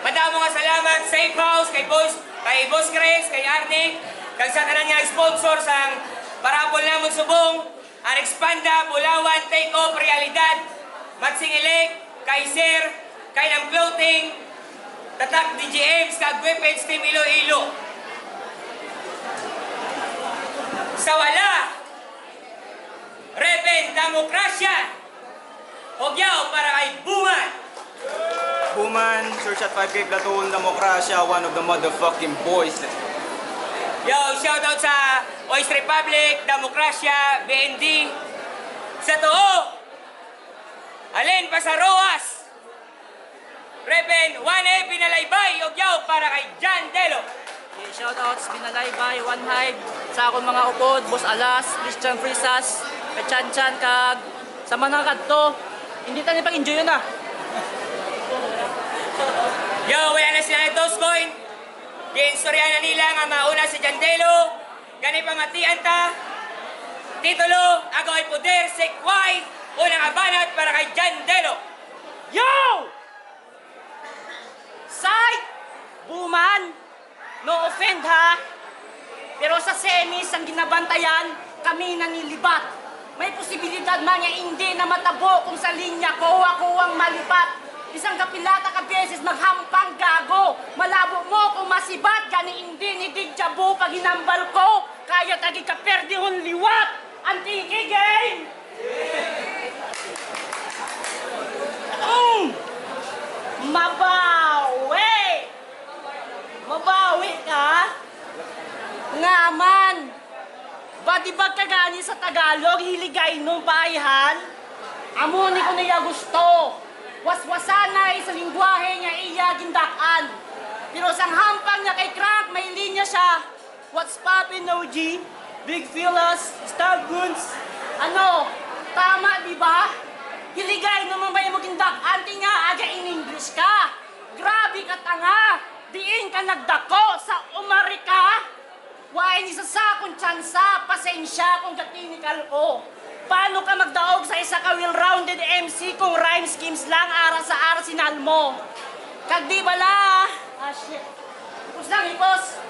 Madamo nga salamat sa Safe House, kay Boss Chris, kay Arnick, kag sa tanan nga sponsor sa parapol namon subong, ang Expanda, Bulawan, Take Off, Realidad, Matsingilik, kay Sir, kay ng Clothing, Tatak DGMs, kag Weapons Team Iloilo. Sa wala, Reven Demokrasya, Hogyaw para kay Buman. Buman, Search at 5K Platoon, Demokrasya, one of the motherfucking boys. Yo, shoutout sa Oyster Republic, Demokrasya, BND. Sa Tuo, Alin Pasaroas, Reven 1A Binalaybay, Hogyaw para kay John Delo. Okay, shoutouts, Binalaybay, One Hive, sa akong mga upod, Boss Alas, Christian Frisas, kay Chan Chan, kag sa mga kadto. Hindi tayo pag-enjoy yun ah. Yo, wala na sila ng Dogecoin. Giinstorya na nila nga mauna si Jandelo. Gani pamatian ta. Titulo, ako ay poder, sekway, unang abanat para kay Jandelo. Yo! Sight! Buman! No offend ha! Pero sa semis ang ginabantayan, kami nanilibat. May posibilidad mga hindi na matabo kung sa linya kuha-kuhang malipat. Isang kapilata ka beses maghampang gago. Malabo mo kung masibat, gani hindi ni Digjabu pag hinambal ko. Kaya tagi ka perdihon liwat. Antiki game! Mabawi! Mabawi ka? Ngaman! Ba di ba kagani sa Tagalog, hiligay nung bayan? Amo ni ko niya gusto. Waswasanay sa lingwahe niya iya gindakan. Pero sang hampang niya kay Crank, may linya siya. What's poppin' OG? Big fellas, stab guns. Ano? Tama di ba? Hiligay naman ba yung gindakan? Di nga aga in English ka. Grabe ka tanga. Diin ka nagdako sa Umarika. Wain isa sa akong tsansa, pasensya kung technical ko. Paano ka magdaog sa isa ka well-rounded MC kung rhyme schemes lang ara sa arsenal mo? Kag di bala. Ah, shit. Ipos lang, ipos.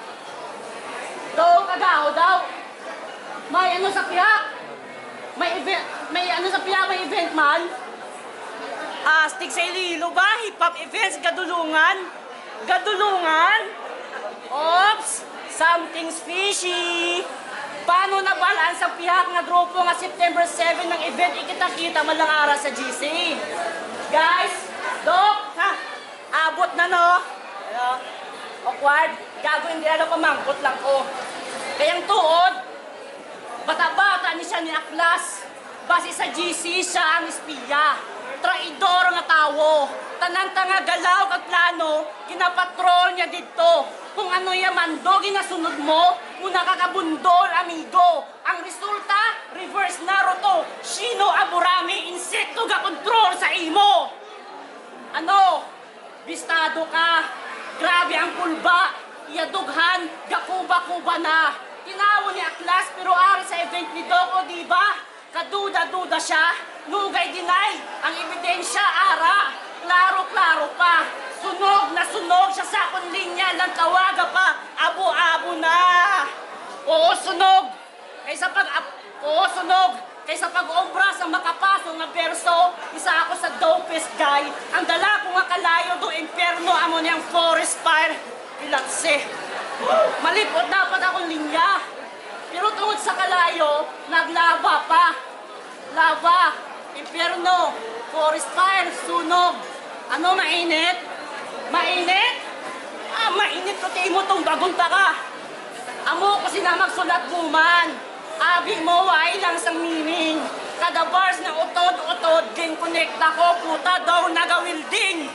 Daw, kagaho daw. May ano sa piyak? May ano sa piyak, may event man? Astig sa Ililo ba? Hip-hop events, gadulungan? Gadulungan? Oops! Something's fishy. Paano na balance ang pihak nga grupo nga September 7 ng event ikita-kita malang ara sa GC? Guys, Dok, ha? Abot na no? Ano? Awkward? Gago hindi ano pamangkot lang ko. Kayang tuod, bata-bata ni siya ni Aklas. Base sa GC siya ang espiya. Traidor nga tawo. Tanang-tanga galaw at plano, ginapatrol niya dito. Kung ano yamando, ginasunod mo, una kakabundol, amigo. Ang resulta, reverse Naruto, Shino Aburami, insekto ga-control sa imo. Ano? Bistado ka. Grabe ang pulba. Iyadughan, gakuba-kuba na. Tinawo ni Aklas, pero ari sa event ni Doko, di ba? Kaduda-duda siya. Nugay dinay. Ang ebidensya, ara. Klaro-klaro pa. Sunog na sunog siya sa akong linya lang tawaga pa. Abo-abo na. Oo, sunog. Kaysa pag-obra sa makapaso nga verso, isa ako sa dopest guy. Ang dala ko nga kalayo do imperno amo niyang forest fire. Ilakse. Malipot dapat akong linya. Pero tungod sa kalayo, naglaba pa. Lava, imperno, forest fire, sunog. Ano mainit? Mainit? Ah, mainit ko mo tong bagunta ka. Amo ko sina magsulat buman. Abi mo ay lang sang meaning. Kada bars na utod-utod, din connecta ko, puta daw nagawilding.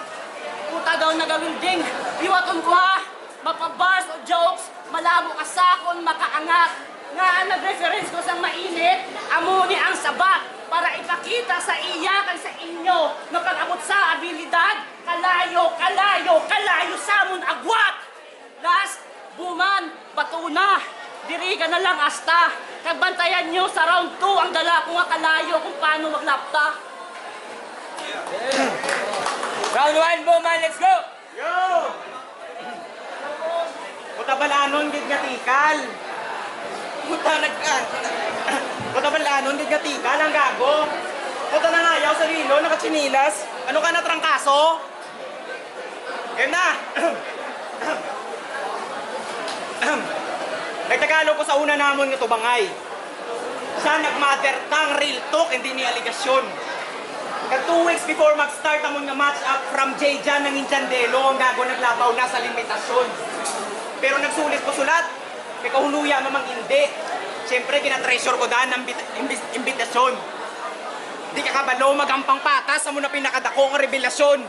Puta daw nagawilding. Iwaton ko ha, mapabars o jokes, malabo ka sakon, makaangat. Nga nag-reference ko sa mainit, amo ni ang sabat para ipakita sa iyakan sa inyo na pag-abot sa abilidad, kalayo, kalayo, kalayo samon agwat. Last, buman, batuna, diri ka na lang asta. Kagbantayan nyo sa round 2 ang dala ko nga kalayo kung paano maglapta. Round 1, Buman, let's go! Yo! tikal. Puta, Puta balanon, hindi ka tikal, ang gago. Puta nangayaw sa rilo, nakatsinilas. Ano ka na, trangkaso? Game na! Nagtagalog ko sa una namon nga tubangay. Siya nag-mother tongue, real talk, hindi ni aligasyon. Kag 2 weeks before mag-start amon nga match up from J-Jan ng Inchandelo, ang gago naglabaw na sa limitasyon. Pero nagsulit ko sulat, kay kahuluya mamang hindi. Siyempre, kinatreasure ko daan ng imbitasyon. Di ka kabalo, magampang patas, sa muna pinakadako ang revelasyon.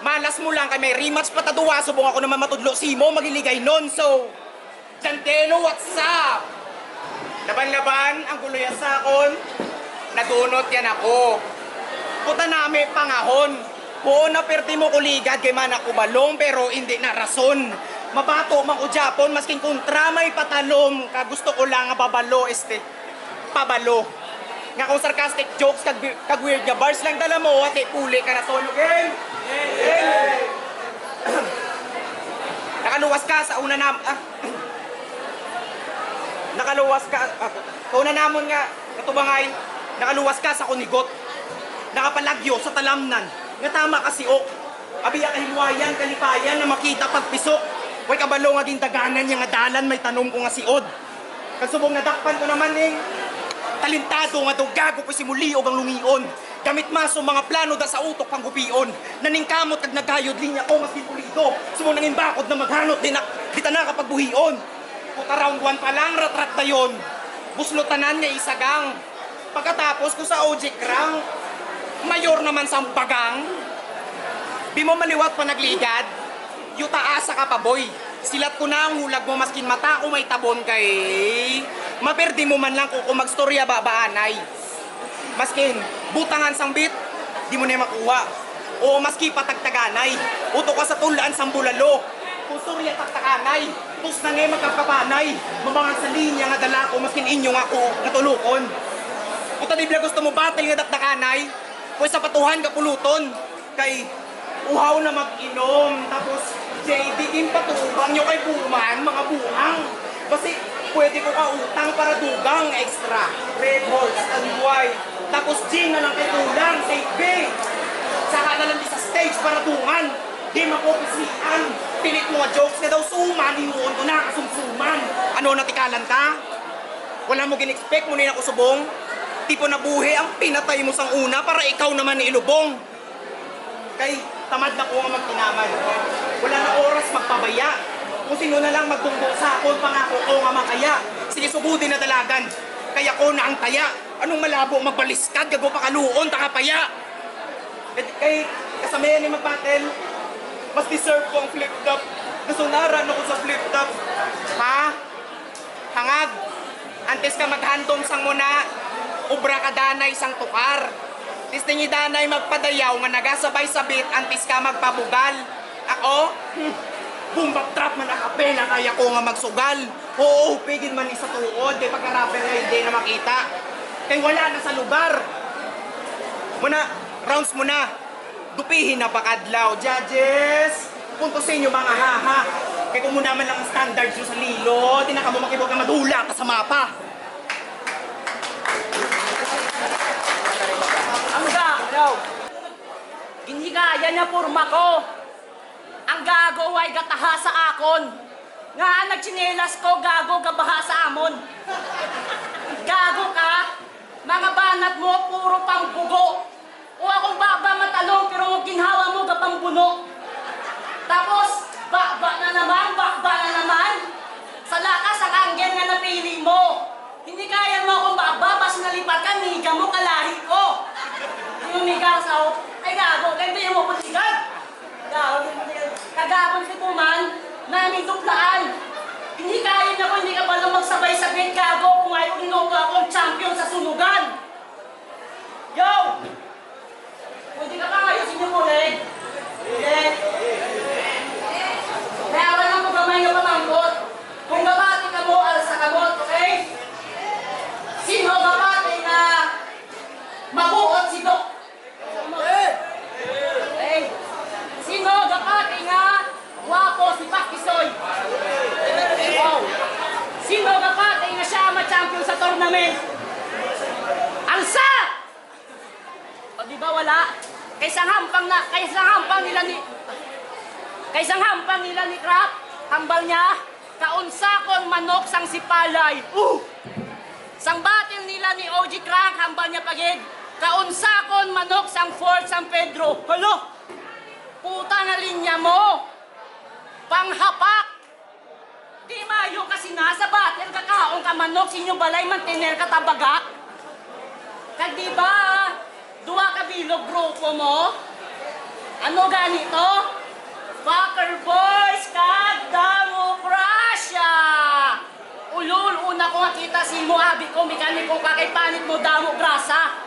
Malas mo lang kay may rematch pataduwa, subong ako naman matudlo simo, magiligay nun, so... Chantelo, what's up? Laban-laban, ang gulo yan sa akon. Nadunot yan ako. Puta nami pangahon. Buo na perti mo kuligad kay man ako balong pero hindi na rason. Mabato man ko Japon masking kontra may patalom. Kagusto ko lang nga babalo pabalo. Nga kung sarcastic jokes kag weird nga bars lang dala mo at puli ka na solo game. Nakaluwas ka sa una na nakaluwas ka, kauna namon nga, katubangay, nakaluwas ka sa kunigot, nakapalagyo sa talamnan, nga tama kasi ok, abiya kahimwayan, kalipayan, na makita pagpisok, way kabalo nga gindaganan niya nga dalan, may tanom ko nga siod. Kasubong nadakpan ko naman talintado nga gago ko simuli o ang lungion, gamit maso mga plano da sa utok pang gupion, naningkamot kag nagayod linya ko mas pulido, subong nanging bakod na maghanot, di ta na kapagbuhion. Puta round 1 pa lang, ratrat na yun. Buslotanan nga isagang. Pagkatapos ko sa OG Krang, mayor naman sa bagang. Di mo maliwat pa nagligad, yutaasa ka pa boy. Silat ko na ang hulag mo maskin mata ko may tabon kay... Maperdi mo man lang kung magstorya babaanay. Maskin, butangan sang bit, di mo na makuha. O maski patagtaganay, uto ka sa tulaan sang bulalo. Kung storya tagtaganay, tus na ngayon magkapapanay, mabangan sa linya nga dala ko, maskin inyo nga ako natulukon. Kung tanibla gusto mo batil nga dakdakanay, pues sa patuhan ka puluton, kay uhaw na mag-inom, tapos JD patubang nyo kay Buman, mga buhang. Kasi pwede ko ka utang para dugang extra, Red Horse, Tanduay, tapos gin na lang kay kulang, safe bay. Saka na lang di sa stage para tungan, di makopisian. Pilit mo jokes nga daw suman, hinuon ko na kasumsuman. Ano, natikalan ka? Wala mo gin-expect mo nila ko subong? Tipo na buhi ang pinatay mo sang una para ikaw naman ilubong. Kay tamad na ko nga magtinaman. Wala na oras magpabaya. Kung sino na lang magtunggo sa akon, pangako ko nga makaya. Sige sugudin na dalagan, kaya ko na ang taya. Anong malabo magbaliskad, gago pa kaluon, takapaya. Kay kasamayan ni magpatel, mas deserve ko ang flip-top. Nasunaran ako sa flip-top. Ha? Hangag. Antes ka maghandom sang muna, ubra ka danay sang tukar. Tis tingi danay magpadayaw nga nagasabay sabit, antes ka magpabugal. Ako? Bumbak trap man nakapela, kaya ko nga magsugal. Oo, pigin man ni sa tuod, di pagka-rapper na hindi na makita. Kaya wala na sa lugar. Muna, rounds muna. Dupihin na pakadlaw. Judges, punto sa inyo mga haha. Kaya kung muna man lang ang standards nyo sa lilo, di na ka mo makibog na madula ka sa mapa. Ang gagaw. Ginhigaya na purma ko. Ang gago ay gataha sa akon. Nga nagtsinelas ko, gago gabaha sa amon. Gago ka, mga banat mo puro pambugo. O akong baba matalong pero ginhawa mo gapambuno. Tapos, bakba na naman. Sa lakas ang anggen nga napili mo. Hindi kaya mo akong baba, pas nalipat ka, niga mo kalahi ko. Yung migasaw, ay gago, ganito yung mo putigad. Kagabon si Puman, namin duplaan. Hindi kaya niya ko, hindi ka pala magsabay-sabay gago kung ayaw inuto akong champion sa sunugan. Yo! Pwede ka pa ngayon sinukulig? Hindi. Meron lang kung gamay na pamangkot. Kung gabati ka mo, alas sa kamot, okay? Sino gabati na mabuot si Dok? Okay. Sino gabati nga wapo si Pakisoy? Wow. tournament. Alsa! O di ba wala? Kaysang hampang nila ni Crap, hambal niya, kaunsa kon manok sang sipalay. Sang batil nila ni OG Crank, hambal niya pagid, kaunsa kon manok sang Fort San Pedro. Hala! Puta nga linya mo! Panghapak! Di mayo kasi nasa batil kakaong ka manok, sinyo balay mantiner ka tabaga. Kag di ba, duwa ka bilog grupo mo? Ano ganito? Fucker boys, kag demokrasya! Ulul, una ko makita si Moabi ko, mekaniko ka kay panit mo damo grasa.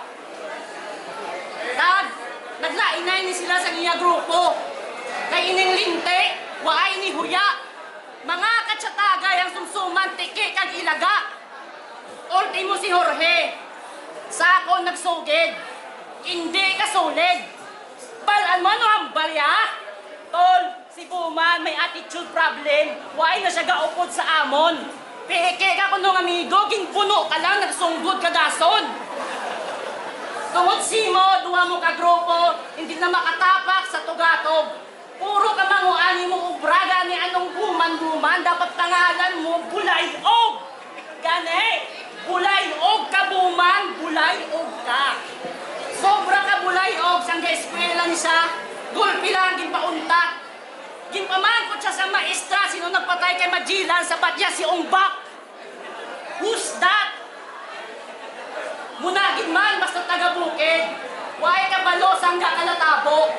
Kag, naglainay ni sila sa iya grupo. Kay ining linte, waay ni huya. Mga katsatagay ang sumsuman, tiki kag ilaga. Ultimo si Jorge. Sa ako nagsugid. Hindi ka solid. Balaan mo ano hambal ya? Tol, si Buman may attitude problem. Waay na siya gaupod sa amon. Peke ka kuno amigo, ginpuno ka lang, nagsunggod ka dason. Tungod simo, duwa mo ka grupo, hindi na makatapak sa tugatog. Puro ka manguani mo ubraga ni anong buman-buman, dapat pangalan mo Bulay-og. Gani, Bulay-og ka buman, Bulay-og ka. Sobra ka Bulay-og, sang eskwela ni siya, gulpi lang, ginpauntak. Ginpamangkot siya sa maestra, sino nagpatay kay Magellan sa batya si Ongbak. Who's that? Munagin man, basta taga-bukid. Huwag ka balos hanggang kalatabo.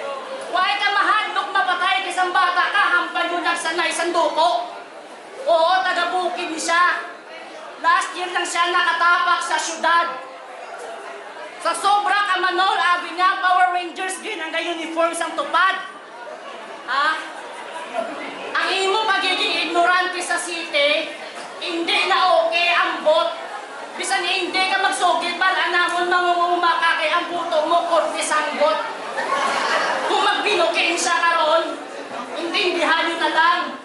Huwag ka mahadlok mapatay kay isang bata ka, hampay mo nagsanay sanduko. Oo, taga-bukid ni siya. Last year lang siya nakatapak sa syudad. Sa sobra ka manol, abi nga, Power Rangers din ang uniform sang tupad. Ha? Ang imo pagiging ignorante sa city, hindi na okay ang bot. Bisan hindi ka magsugid, balanamon mangunguma ka kay ang buto mo, korte sanggot. Kung magbinukin siya karon, intindihan nyo na lang.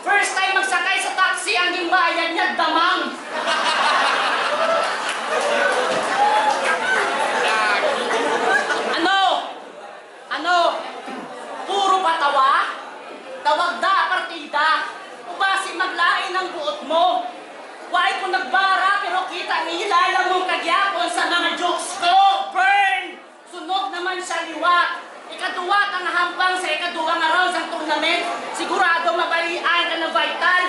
First time magsakay sa taxi, ang gimbayan niya, damang. Ano? Puro patawa? Tawag da, partida. Ubasi maglain ang buot mo. Why kung nagbara, pero kita nilala mong kagyapon sa mga jokes ko. Burn! Sunog naman siya liwat. Ikaduwat ang hampang sa ikaduwang araw sa tournament. Sigurado mabalian ka ng vital.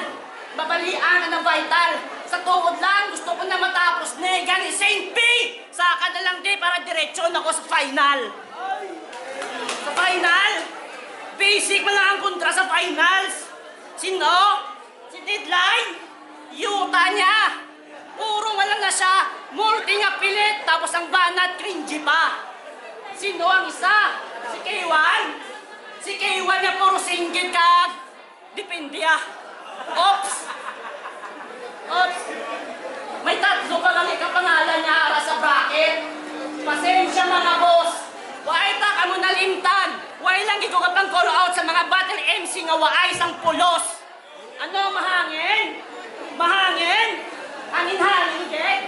Mabalian ka ng vital. Sa tuhod lang, gusto ko na matapos na. Gani, St. P! Saka na lang di para diretsyon ako sa final. Sa final? Basic mo lang ang kontra sa finals. Sino? Si Deadline? Yuta niya. Puro wala na siya. Multi nga pilit, tapos ang banat cringy pa. Sino ang isa? Si K1? Si K1 niya puro singgit kag. Depende ah. Oops. May tatlo pa lang ikapangalan niya ara sa bracket. Pasensya mga boss. Waay ta kamo nalimtan. Waay lang gigo ka pang call out sa mga battle MC nga waay sang pulos. Ano mahangin? Mahangin? Hangin-hangin, get?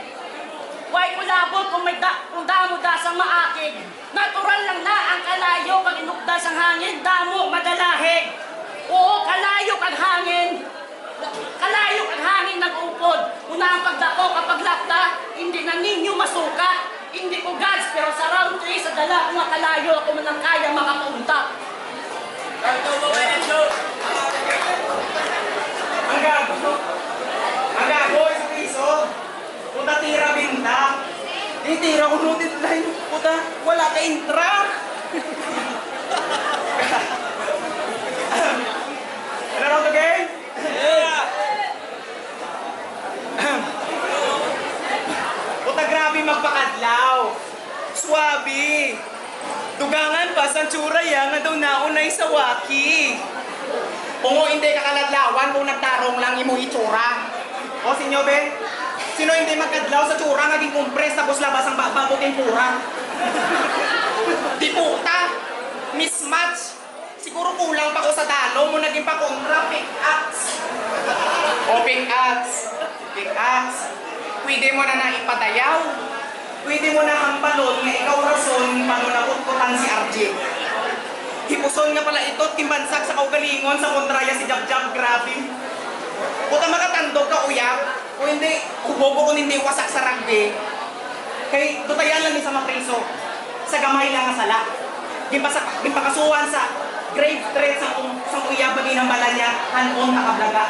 Waay kulabot kung kung damo dasang maakig. Natural lang na ang kalayo pag inukdas ang hangin, damo madalahig. Oo, kalayo kag hangin. Kalayo kag hangin nag-upod. Una ang pagdako kapag lapta, hindi na ninyo masuka. Hindi ko gods, pero sa round 3, sa dala ko nga kalayo, ako man ang kaya makapunta. Ang gago, isang piso. Puta tira binta. Tira ko nung deadline. Puta, wala ka intra. Ano raw to game? Yeah. Puta grabe magpakadlaw. Swabe. Dugangan pa sa tsura yan nga daw naunay sa waki. Kung hindi kakaladlawan, kung nagtarong lang imo itsura. O sinyo, Ben? Sino hindi magkadlaw sa tsura, naging compress, tapos labas ang bago tempura? Di puta! Mismatch! Siguro kulang pa ko sa dalo mo, naging pa kontra, pick-axe. O pick-axe. Pick-axe. pwede mo na ipadayaw. Pwede mo na hambalon nga ikaw rason panunakot-kutan si RJ. Hipuson nga pala ito, timbansag sa kaugalingon sa kontraya si Jab-Jab, grabe. Puta makatandog ka uyap, o hindi, kubobo ko hindi wasak sa rugby. Kay tutayan lang ni sa mapriso, sa gamay lang nga sala. Gimpakasuhan sa grave threat sa uyap maging ang bala niya, hanon nakablaga.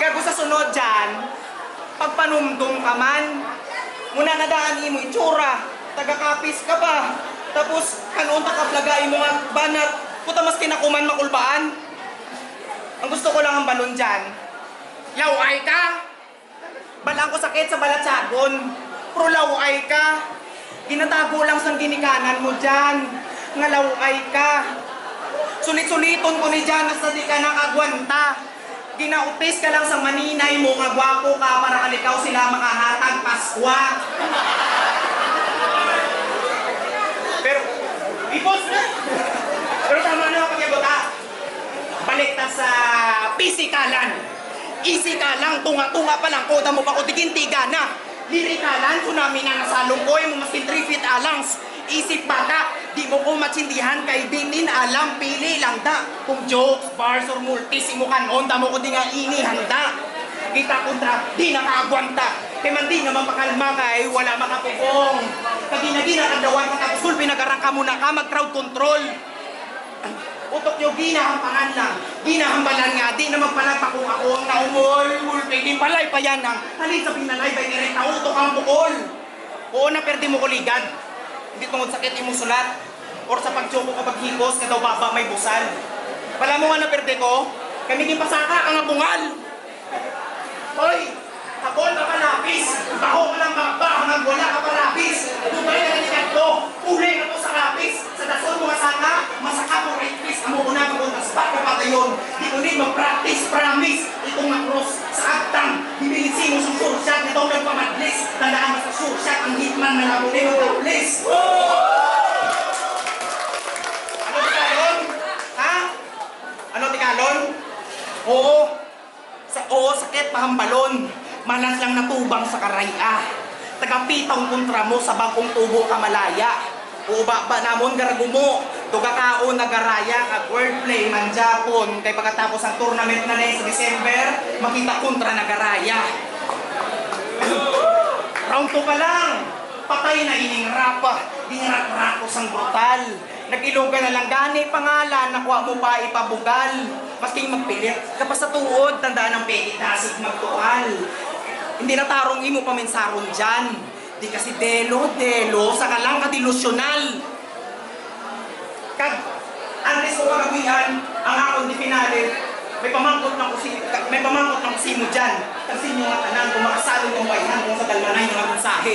Kaya sa sunod dyan, pagpanumdum ka man, muna nadaan mo itsura, taga-kapis ka ba? Tapos, kanon takablagay mo nga banat, puta mas kinakuman makulbaan. Ang gusto ko lang ang balon dyan, laway ka! Balang ko sakit sa balatsagon, pero laway ka! Ginatago lang sa ginikanan mo dyan, nga laway ka! Sulit-suliton ko ni dyan, hasta di ka nakagwanta. Ginautis ka lang sa maninay mo, nga gwapo ka para kalikaw sila makahatag Paskwa. Pero, ipos na! Pero tama na ako pag-ibota. Balik ta sa pisikalan. Easy ka lang, tunga-tunga pa lang, koda mo pa ko tigintiga na. Lirikalan, tsunami na nasalong ko, yung maskin 3 feet alangs. Isip bata, di mo ko matsindihan kay dinin alam, pili lang da. Kung jokes, bars, or multis, imukanon, damo ko di nga ini handa. Kita kontra, di nakaagwanta. Kaya man di nga mapakalma kay wala makapugong. Kagina-gina kadawan ka tapos kung pinag-arangka muna ka, mag-crowd control. Utok nyo, ginahampangan lang. Ginahambalan nga, di naman pala pa kung ako ang naumol. Mulpay, di palay pa yan ang halin sa pinalay, bay direct na utok ang bukol. Oo na, perdi mo ko ligad. Hindi tungod sakit imong sulat. Or sa pagtsoko ka paghikos, na daw baba may busal. Pala mo nga na perde ko, kami din pasaka ang abungal. Hoy, habol ka palapis. Baho ka lang baba, hanggang wala ka palapis. Dubay na nikat ko, uli na to sa lapis. Sa dason mo masaka, masaka mo rapis. Amo una ka kung tasbat ka patayon. Di ko din mag-practice, promise. Itong nga-cross sa agtang. Hibilisi mo sa sursyat, itong nagpamadlis. Tandaan mo sa sursyat, ang hitman na nabuli mo taplis. Ano tikalon? Ha? Ano tikalon? Oo. Oo, sakit pahambalon. Malas lang natubang sa karaya. Tagapitang kontra mo sa bagong tubo ka malaya. Uba ba namon garagumo. Tuga kaon nagaraya kag wordplay man Japon. Kay pagkatapos ang tournament na sa December, makita kontra nagaraya. Round 2 pa lang. Patay na ining rapa. Dinrak-rakos ang brutal. Nag-ilog ka na lang gani pangalan, nakuha mo pa ipabugal. Masking magpilit, kapag sa tuod, tandaan ng peki, dasig magtual. Hindi na tarong imo paminsaron dyan. Di kasi delo, saka lang kadilusyonal. Kag, antes ko kagawian, ang akong di pinali, may pamangkot ng kusimo dyan. Kasi nyo nga tanan, kung makasalong ng waihan, kung sa dalmanay ng mensahe.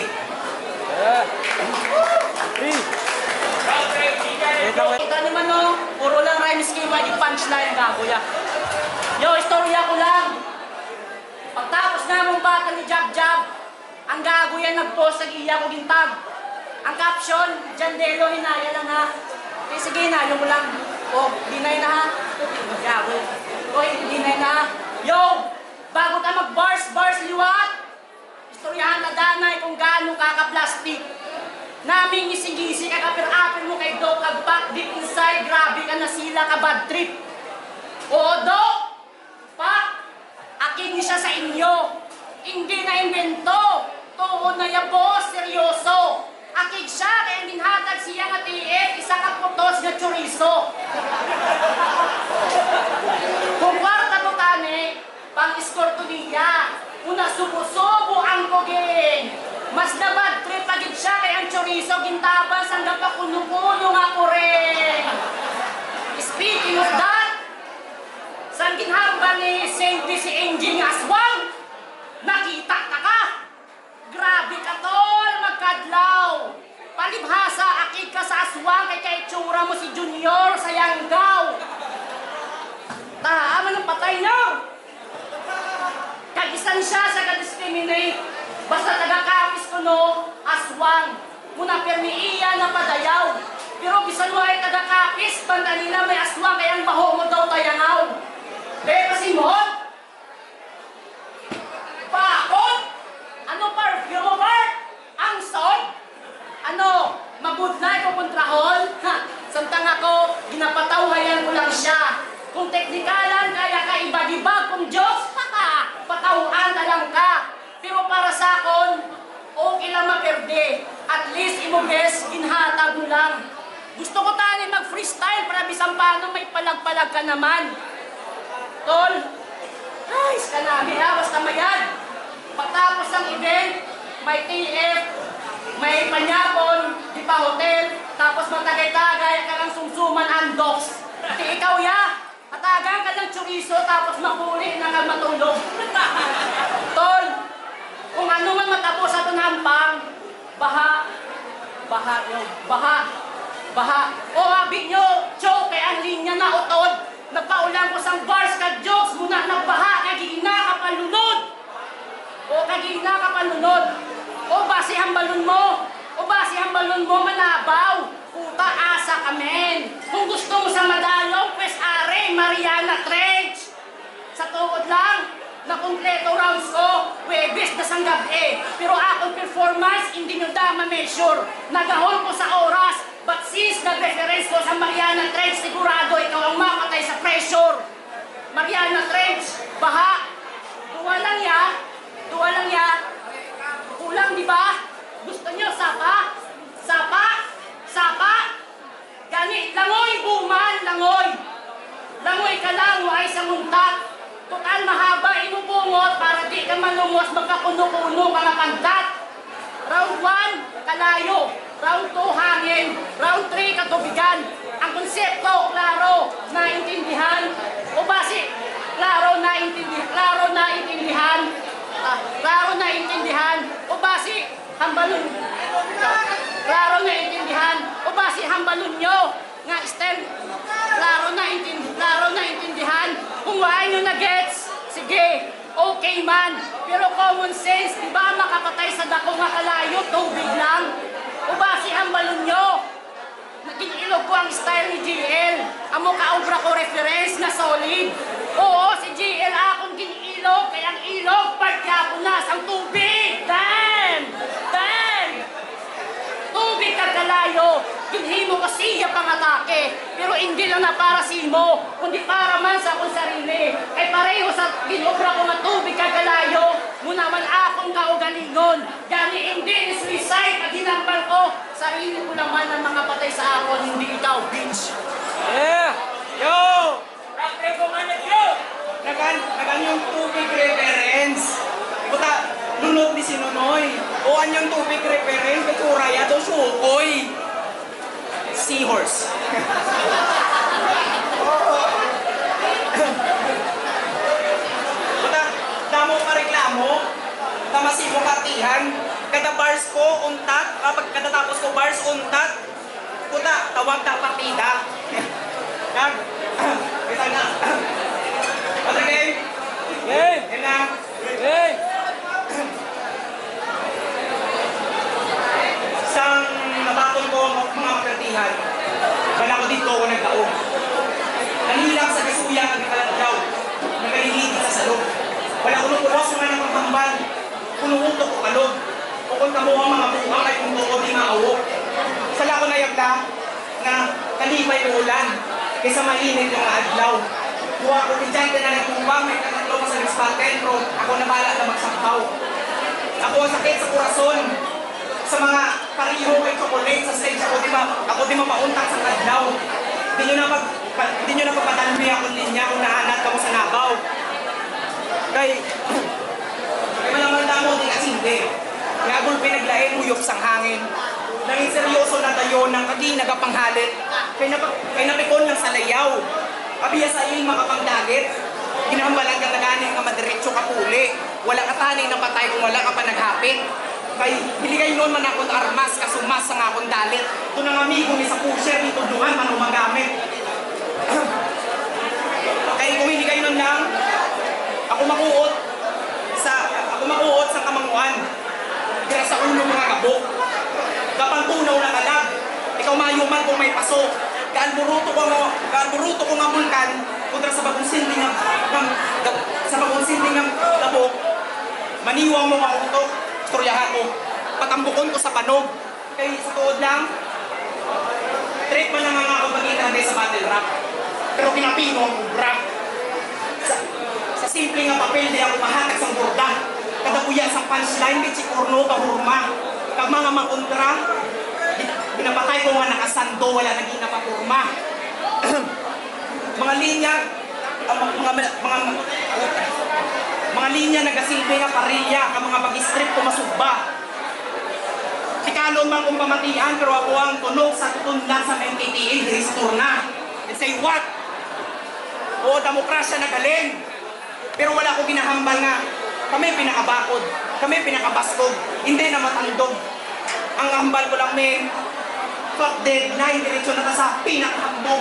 Kita naman no, puro lang rhyme scheme, may punchline gago ya. Yo, istorya ko lang. Pagtapos na mong bata ni Jab-Jab, ang gago yan nag-post, nag-iya ko gintag. Ang caption, Jandelo, hinaya lang ha. Eh sige, hinayo mo lang. O, dinay na ha. Gago. Oy, dinay na ha. Yo, bago ka mag-bars liwat. Istoryahan na danay kung gaano kaka-plastic. Naming ising-ising ka kapir-apir mo kay Doc Agpak, deep inside, grabe ka na sila ka bad trip. Oo, Doc! Pak! Akin siya sa inyo. Hindi na invento. Tuon na ya boss, seryoso. Akig siya, kaya minhatag siya nga tiit, isa ka putos nga chorizo. Kung kwarta mo tani, pang-escorto niya. Una subo-subo ang koging. Mas na bad trip agad siya kay ang chorizo gintabas hanggang pa kuno-kuno nga ko rin. Speaking of that, saan ginhamba ni Saint si Engine nga aswang? Nakita ka ka? Grabe ka tol, magkadlaw. Palibhasa, akid ka sa aswang kay kaitsura mo si Junior sa Yanggaw. Tama ng patay niya. Kagisan siya sa ka-discriminate. Basta taga-kapis ko no, aswang. Muna permi iya na padayaw. Pero bisan mo ay taga-kapis, banda nila may aswang kayang baho mo daw tayangaw. Pero kasi mo, dahon? Ha! Samtang ako, ginapatawhayan ko lang siya. Kung teknikalan, kaya ka iba-ibag kung Diyos, patawaan na lang ka. Pero para sa akon, okay lang maperde. At least imubes, ginhatag mo lang. Gusto ko tani mag-freestyle para bisang paano may palag-palag ka naman. Tol, ayos ka namin ha, basta mayad. Pagtapos ng event, may TF, may panyapon, di pa hotel, tapos matagay-tagay ka ng sumsuman andoks. Di ikaw ya, atagang ka ng chorizo, tapos mahuli na ka matulog. Tol, kung ano man matapos sa tunhampang, baha. O abi nyo, choke, ang linya na utod. Nagpaulang ko sang bars ka jokes, muna nagbaha, kagigina ka palunod. O kagigina ka palunod. O basi ang balon mo, manabaw. Puta, asa kamen. Kung gusto mo sa madalong, pues are, Mariana Trench. Sa tuod lang, na kompleto rounds ko, Webes na sang gabi. Pero akong performance, hindi nyo dama measure. Nagahol ko sa oras, but since nag-reference ko sa Mariana Trench, sigurado ikaw ang mapatay sa pressure. Mariana Trench, baha. Duwa lang ya. Kulang, di ba? Gusto nyo, sapa? Gani, langoy, buman, langoy. Langoy ka lang, ay sa muntat. Total mahaba, inupungot, para di ka manumos, magkapuno-puno, mga pantat. Round 1, kalayo. Round 2, hangin. Round 3, katubigan. Ang konsepto, klaro, naintindihan. O basi, klaro, naintindihan. O basi, hambalon. Klaro, naintindihan. O basi, hambalon nyo. Nga, style, klaro, naintindihan. Kung wala nyo na gets, sige, okay man. Pero common sense, di ba makapatay sa dako nga kalayo, tubig lang. O basi, hambalon nyo. Naging ilog ko ang style ni GL. Amo kaobra ko reference na solid. Oo, si GL akong ginilog, kaya ang ilog, partya ko na sa tubig. Damn! Tubig ka kalayo. Ginhimo ko siya pangatake. Pero hindi lang na para simo, kundi para man sa akong sarili. Kay pareho sa ginobra ko na tubig ka kalayo, muna man akong kaugalingon. Gani hindi ni suicide at ginambal ko. Sarili ko naman ang mga patay sa akon, hindi ikaw, bitch. Yeah! Yo! Rakre ko nga nagyo! Nagan yung tubig reference. Puta, lunod ni Sinunoy. O anyong tubig reference, katuraya do sukoy. Seahorse. Puta, damo ka reklamo, tamasi mo katihan, kada bars ko, untat, kapag katatapos ko bars, untat, puta, tawag na partida. Kag, kita na. Other game? Game! Yan na. Game! Isang natakon ko ang mga makartihan, wala ko dito ako nagtaong. Nanhilang sa kasuya ang nakalandaw, nagaliligi sa salog. Wala ko nukulos mga napagtambal, punuutok ko kalog. O kung kamo ang mga buhang ay kung ko di maawok. Sala ko na yagla na kalipay ng ulan, kaysa mainit yung mga adlaw. Buha ko rin na nagtubang, may katatlo sa Rizpal Centro, ako na bala na magsampaw. Ako ang sakit sa kurason, sa mga pariho kay chocolate sa stage, ako di mapauntang sa kadlaw. Di nyo na papatalmi akong linya kung nahanat ka mo sa nabaw. Kay malamanda mo di kasindi. Kaya agul pinaglain uyok sang hangin. Nanging seryoso na tayo ng kagi nagapanghalit. Kay napikon lang sa layaw. Abiya sa iling makapangdagit. Ginahambalan ka taganing nga madiretso ka puli. Wala ka taning napatay kung wala ka pa naghapit. Kay hiligay noon man akong armas, kasumas sa nga akong dalit. Ito ng amigo ni sa pusher, itudungan man umagamit. Kay kung hiligay noon lang, ako makuot sa kamanguan. Dira sa ulo mga gabok. Kapang tunaw na kalag, ikaw mayuman kung may pasok. Kaan buruto ko nga bulkan, kontra sa bagong sinding ng gabok, maniwang mo mga utok. Istoryahan ko, patambukon ko sa panog. Kay sa tuod lang, Straight man lang nga ako mag-itragay sa battle rap. Pero kinapino ang ubra. Sa simple nga papel, di ako mahatag sa borda. Kadabuyan sa punchline, di chikurno, pahurma. Kag mga makontra, binapatay ko nga nakasando, wala naging napapurma. Mga linya, mga linya nagasilbi nga parilya, ang mga bag-strip ko masugba. Tikalon man kung pamatian, pero ako ang tunog sa tutunlan sa MKTL, diri sa turna. And say what? Oo, demokrasya na galing. Pero wala ko ginahambal nga. Kami pinakabakod, kami pinakabaskog, hindi na matandog. Ang hambal ko lang may fuck deadline, diretsyo na ta sa pinakahambog.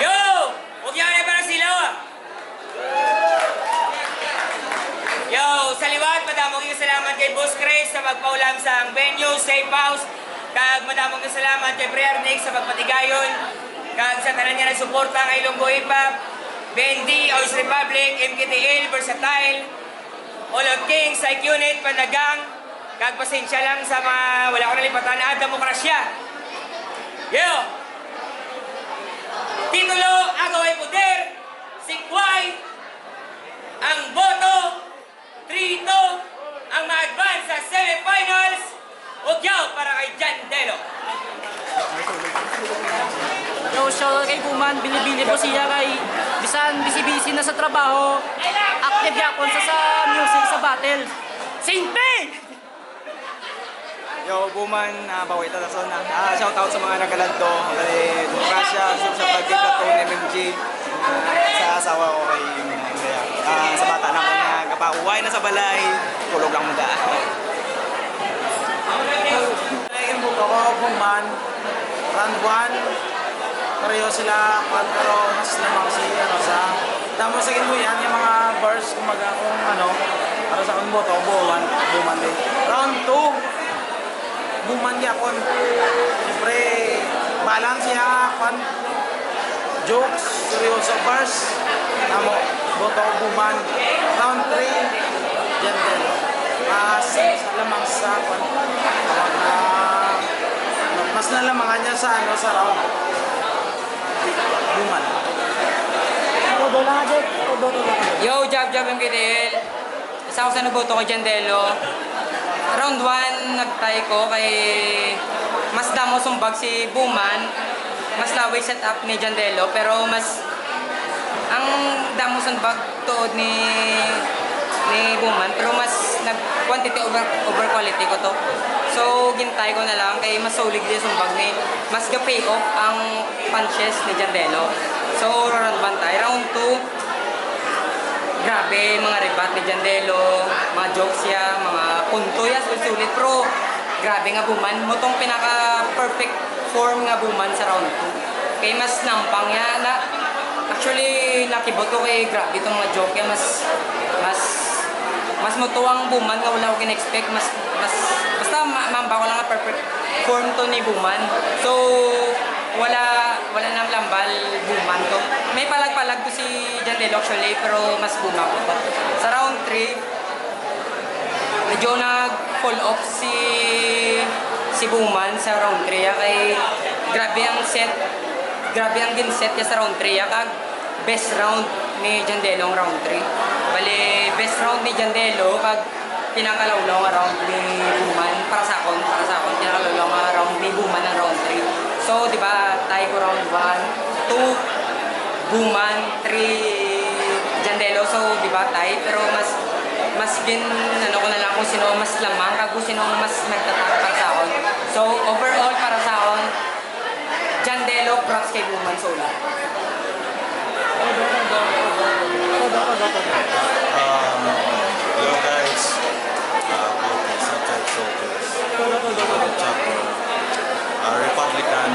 Yo! Huwag yan na parang silaw ah! Yo! Sa liwat, madamong yung salamat kay Boss Chris sa magpaulam sa ang venue, safe house. Kag madamong yung salamat kay Prayer Nick sa magpatigayon. Kag sa tanan niya nagsuporta ng Ilonggo Hip-Hop, Bendy, Ois Republic, MKTL, Versatile, All of Kings, Psych Unit, Panagang. Kag pasensya lang sa mga wala ko nalipatan at demokrasya. Yo! Titulo, agaw ay poder, sikway, ang boto, 3-2, ang ma-advance sa semifinals, ugyaw para kay Jandelo. Yo, shout out kay Buman, binibili ko siya kay bisan busy na sa trabaho. Active yapon sa music sa battle. Simpe! Yo, Buman, baway talason na. Shout out sa mga nagalanto, kay Demokrasya, sa pagkita to ni MMG, sa asawa ko kay Andrea. Sa bata na ko na kapauway na sa balay, tulog lang mga. Yung buko ko, Buman, round 1, pareho sila, pero mas lamang si, sa, tapos sa mo yan, yung mga bars, kumaga kung para sa akong boto, Buman din. Round 2, Buman yapon. Siyempre, balance siya, jokes, seryoso bars, tamo, boto ko Buman. Round 3, Jandelo. Sa lamang sa mas nalamangan niya sa sa round. Buman. Yo, Jab MKTL. Isa ako sa naboto ko Jandelo. Round 1, nag-tie ko kay mas damo sumbag si Buman. Mas laway set up ni Jandelo, pero mas ang damo sumbag tuod ni Buman, pero mas nag-quantity over quality ko to. So, gintay ko na lang kay mas solid din sumbag ni mas ga-pay off ang punches ni Jandelo. So, round 1 tayo. Round 2, grabe, mga rebat ni Jandelo, mga jokes siya, mga punto ya, sulit. Pero grabe nga Buman, mo tong pinaka-perfect form nga Buman sa round 2. Kaya mas nampang ya, actually nakibot ko kay grabe itong mga joke ya, mas mutuwang Buman nga wala ko kin-expect, basta mamba ko lang nga perfect form to ni Buman. So, wala nang lambal Buman to. May palag-palag to si Jandelo actually, pero mas Buman ko to. Sa round 3, medyo nag-fall off si Buman sa round 3 kay grabe ang ginset niya sa round 3 kag best round ni Jandelo ang round 3. Bali, best round ni Jandelo kag pinakalawlaw nga round ni Buman para sa akon pinakalawlaw nga round ni Buman ang round 3. So, di ba, tie ko round 1, 2 Buman, 3 Jandelo. So, di ba, tie, pero mas ko na lang kung sino mas lamang kag kung sino mas nagtataka para sa akon. So, overall para sa akon, Jandelo props kay Buman solo. Hello guys, Chapo, Republican,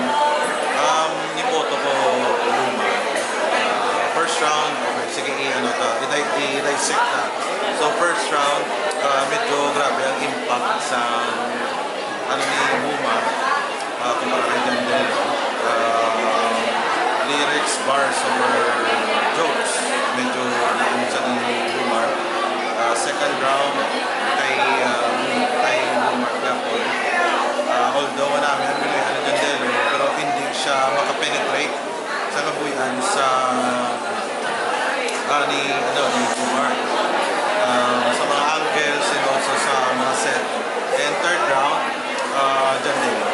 nipoto ko Luma. First round, sige i-dissect na. So first round, medyo grabe ang impact sa ni Luma, kumpara kay Jandelo. Lyrics, bars, over jokes, medyo sa second round kay Mark Yapol. Although wala namin nabili ano Jandelo, pero hindi siya makapenetrate sa kabuuan sa ni Mark. Sa mga angles and also sa mga set. And third round, Jandelo.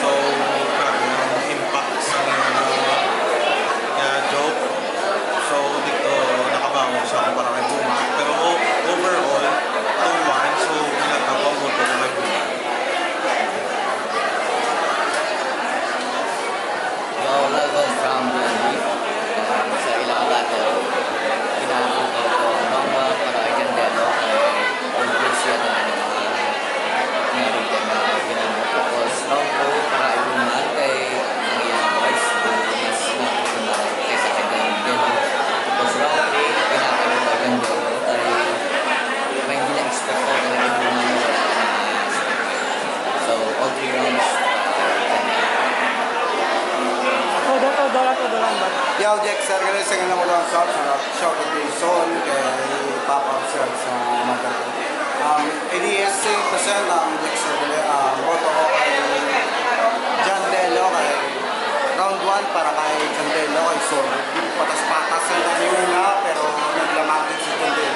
So, grabe yung impact sa joke. So, dito nakabangon siya kumpara kay Buma. Pero overall, 2-1. So, pinagkabang mo ito kay Buma. Laban from Burnley sa ilang battle. Ginagawa ko Bamba para kay Jandelo kay Olbrecht at ang nangyari din na ginagawa ko. Tapos round 2 para kay Buma kay ang ilang boys. Mas natutunan kaysa kay Jandelo. Tapos round 3 ginagawa ko kay Jandelo kay may hindi na-expect ko na kay Buma na wala na. So all 3 rounds Yo, Jack, sir, ganun sa ganun mo lang shout out kay Son, kay Papa, sir, sa mother ko. 86% ang Jack, sir, boto ko kay Jandelo, kay round 1 para kay Jandelo, kay Son. Patas-patas ang kanina, pero naglamagin si Jandelo.